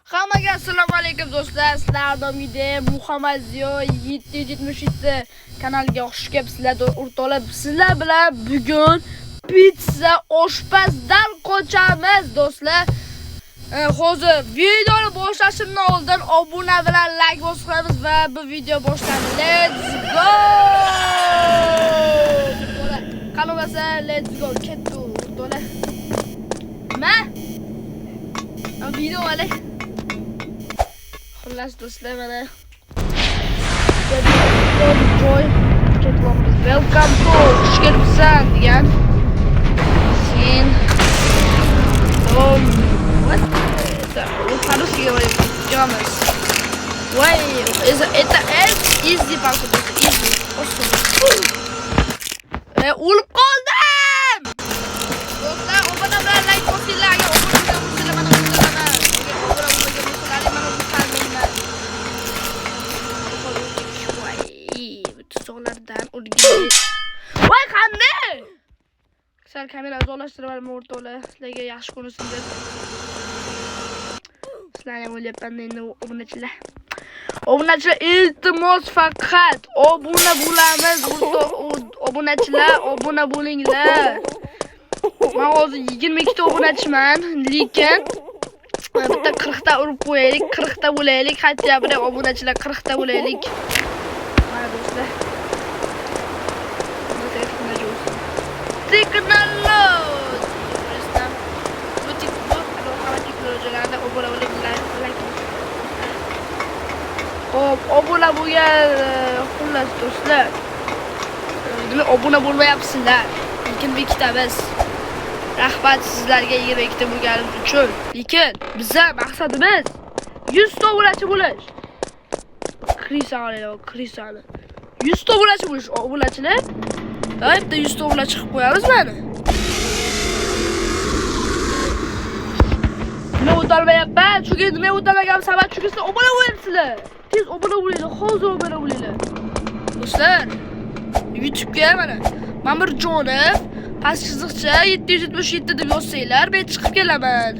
Hammaga assalomu alaykum do'stlar. Sizlar domide Muhammad Ziyo 777 kanaliga xush kelibsizlar o'rtoqlar. Sizlar bilan bugun pizza oshpazdan qochamiz do'stlar. Hozir videoni boshlashimdan oldin obuna bilan like bosib va bu video boshlandi. Let's go! Qanaqasa let's go ketdi o'rtoqlar. Nima? Video olay. Xullas do'stlar mana joy ketmoqmiz. Welcome to xush kelibsan degan. Sen what? По-русски говорим. Идёмыз. Ой, это easy просто easy. O'lib qoldim. Do'stlar, obuna bilan like bosinglar. Voy qanday? Sal kamera uzoqlashtirib o'rtoqlar, sizlarga yaxshi ko'rinsin deb. Sizlarga o'ylayapman endi obunachilar. Obunachilar iltimos faqat obuna bo'lamiz obunachilar, obuna bo'linglar. Men hozir 22 ta obunachiman, lekin bitta 40 ta urib qo'yaylik, 40 ta bo'laylik, hatto bir obunachilar 40 ta bo'laylik. Mana do'stlar. Teknoloji. Do'stlar, bu texnologiyalarda obuna bo'linglar. Hop, obuna bo'lgan xullas do'stlar. Nima obuna bo'lmayapsizlar? Lekin bekitamiz. Rahmat sizlarga 22 ta bo'lganingiz uchun. Lekin bizning maqsadimiz 100 ta obunachi bo'lish. Krisali. 100 ta obunachi bo'lish, obunachilar. Bitta 100 ta obunachi qilib qo'yamiz mana. Nima o'talmayapman? Chunki nima o'talmagan sabab chunki sizlar obuna bo'lyapsizlar. Tez obuna bo'linglar, hozir obuna bo'linglar. Do'stlar, YouTube'ga mana Mamirjonov past chiziqcha 777 deb yozsanglar, men chiqib kelaman.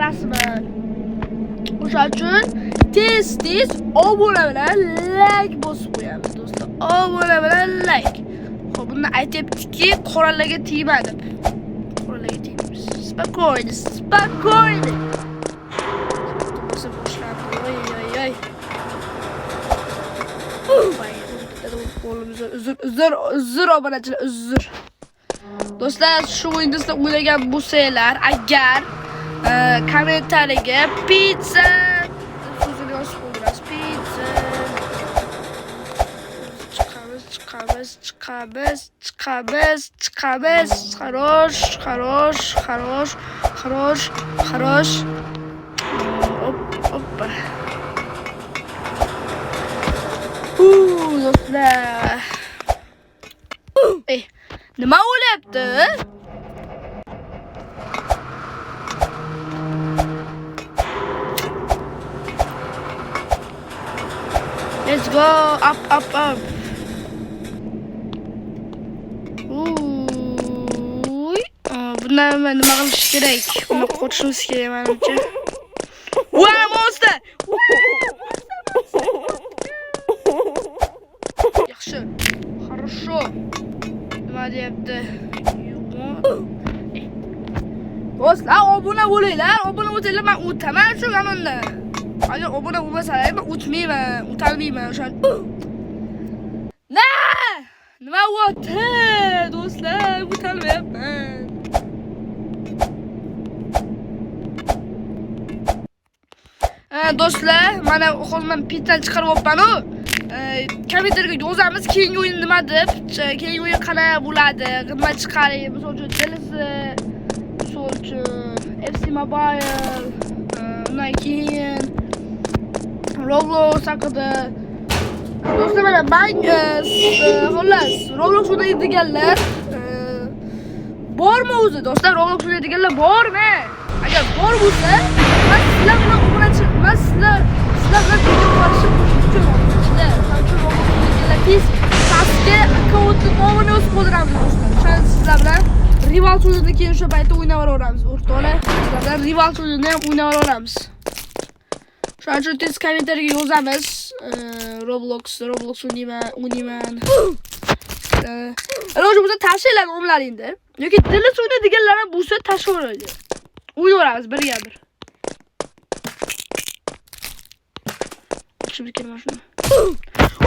Rasman. O'sha uchun tez obuna bilan like bosib qo'yamiz do'stlar. Obuna bilan like. Xo'p, buni aytibdiki, qoralarga tegma deb. Qoralarga tegmaymiz. Spokойно. Uzr obunachilar, uzr. Do'stlar, shu o'yinda o'ylagan bo'lsanglar, agar kommentariyaga pizza so'zini yozib qo'yasiz. Pizza. Chiqamiz. Хорош. Hoppa. Do'stlar. Nima bo'lyapti? Let's go up. Bundan nima qilish kerak? Uni qo'shishimiz kerak menimcha. Voy monster! Yaxshi. Хорошо. Nima deyapti? Do'stlar, obuna bo'linglar. Obuna bo'lsanglar, men o'taman shu zamonda. Agar obuna bo'lmasalar, men o'talmayman o'sha. Nima bo'lyapti? Do'stlar, o'talmayapman. Do'stlar, mana hozir men pizzani chiqarib olibman-ku. Kommentariyga yozamiz keyingi o'yin nima deb, keyingi o'yin qanaqa bo'ladi, nima chiqaring, misol uchun Chelsea, misol uchun FC Mobile, undan keyin Roblox haqida. Do'stlar, mana men xullas Roblox o'ynaydiganlar bormi o'zi? Do'stlar, Roblox o'ynaydiganlar bormi? Agar bor bo'lsa, men sizlar bilan obunachiman, sizlar bilan video qilishim uchun obunachilar. Biz pastga akkauntni nomini yozib qoldiramiz do'stlar. O'shani sizlar bilan rival o'yinini keyin o'sha paytda o'ynab olamiz o'rtoqlar. Sizlar bilan rival o'yinini ham o'ynab olamiz. Shuning uchun tez kommentariyaga yozamiz. Roblox o'ynayman. Iloji bo'lsa tavsiyalar nomlaringni. Yoki Dilis o'ynaydiganlar ham bo'lsa tashlayveradi. O'ynaveramiz birga-bir. Şimdi kelma shuni.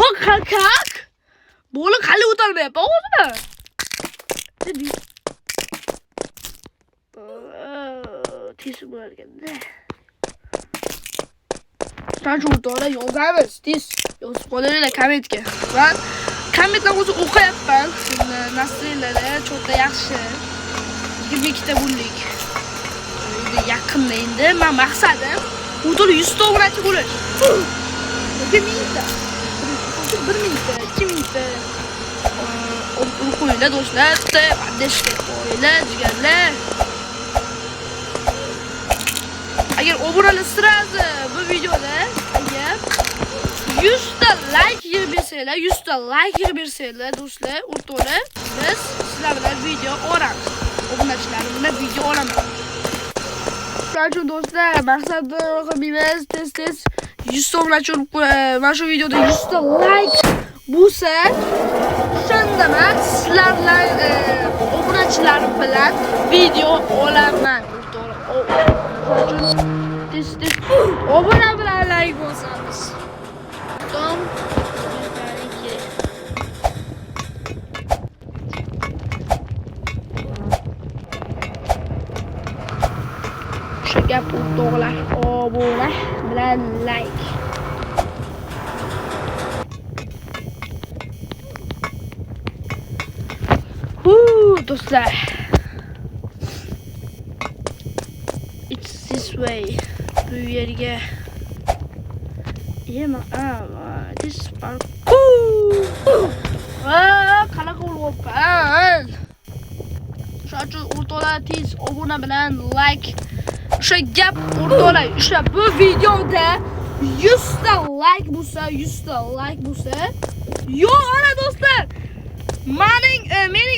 O qalqaq. Bo'li qali o'tolmayapti, o'zimi? Dedi. Tez bo'lar ekanda. Qancha o'tadi yozamiz, tez. Yozib qo'yinglar kommentga. Va kommentlar o'zi o'qiyapman. Nasrlarga cho'ta yaxshi. 22 ta bo'ldik. Yaqinda endi men maqsadim o'tib 100 ta obunachi bo'lish. 1 mingta. 1 mingta, 2 mingta. Qo'yinglar do'stlar, deshga qo'yinglar, jigarlar. Agar obunalar sirasi bu videoda agar 100 ta like yig'ib bersanglar, 100 ta like yig'ib bersanglar do'stlar, o'rtoqlar, biz sizlar bilan video olamiz. Obunachilar bilan video olaman. Shuning do'stlar, maqsadni qilmaymiz, tez 100 ta obunachi olib qo'yamiz. Mana shu videoda 100 ta like bo'lsa, shunda men sizlar bilan obunachilarim bilan video olaman. Tez obuna bilan like bosamiz. Tom shu gap o'rtoqlar, obuna bilan like. Do'stlar. It's this way. Bu yerga. This part. Qanaqa bo'lyapman? Shuning uchun o'rtoqlar tez obuna bilan like. O'sha gap o'rtoqlar, o'sha bu videoda 100 ta like bo'lsa, 100 ta like bo'lsa, yo'q ana do'stlar. Mening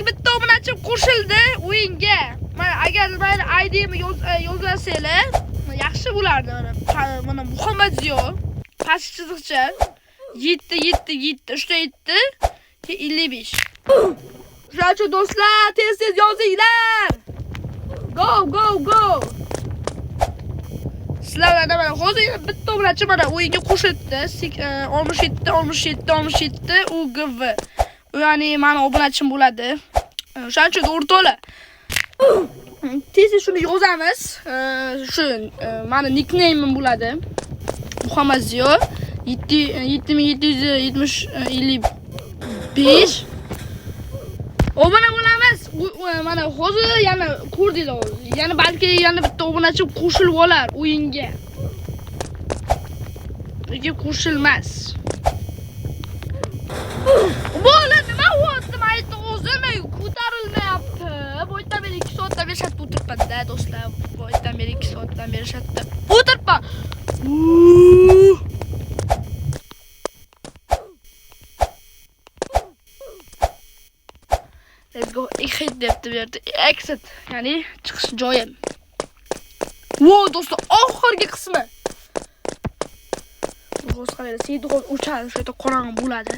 bitta obunachim qo'shildi o'yinga. Mana agar meni ID'imni yozsanglar, yaxshi bo'lardi. Mana Muhammadziyo pastki chiziqcha 7 uchta 55. Shuning uchun do'stlar, tez yozinglar. Go. Sizlarga mana hozir bitta obunachi mana o'yinga qo'shildi. 67 u GV. Ya'ni meni obunachim bo'ladi. Shuning uchun o'rtoqlar, tez shuni yozamiz. Shu meni nickname'im bo'ladi. Muhammadziyo 7755. Obuna bo'lamiz. Mana hozir yana ko'rdinglar. Yana balki yana bitta obunachi qo'shilib olar o'yinga. Yoki qo'shilmas. Bola nima bo'ldi? Mayda o'zim ko'tarilmayapti. Boydan beri 2 soatdan beri shatda o'tiribman-da do'stlar. Boydan beri 2 soatdan beri shatda o'tiribman. Let's go. Exit debdi bu yerda. Exit, ya'ni chiqish joyim. Voy do'stlar, oxirgi qismi. Ro'z qaraydi, seydiqoz o'chadi, shu yerda qorong'i bo'ladi.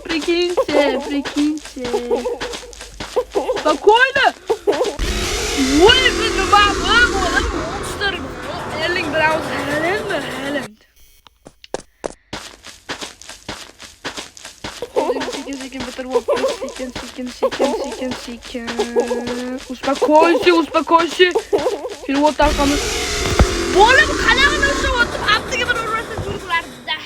Прикиньте. Спокойно. Ой, nima bu? Monster. Erling Braut Haaland. Sekin bitirib sekin. Успокойся. Перевод tarqamiz. Bo'lim qalag'ini o'sha o'tib, haftaga bir urasa turiblar-da.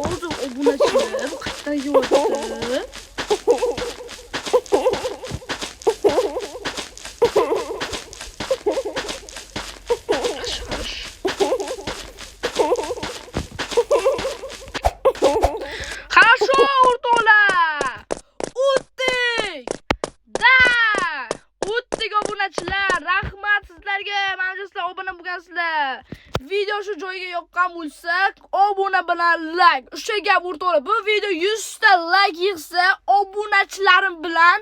O'zi obunachilar qayerdan yeyapti? Rahmat sizlarga. Mana sizlar obuna bo'lgansizlar. Video shu joyga yoqqan bo'lsa, obuna bilan like. o'sha gap o'rtoqlar. Bu video 100 ta like yig'sa, obunachilarim bilan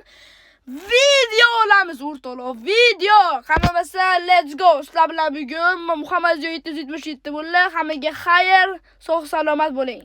video olamiz o'rtoqlar. Video. Hammasi let's go. Sizlar bilan bugun Muhammad 777 bo'ldi. Hammaga xayr, sog' salomat bo'ling.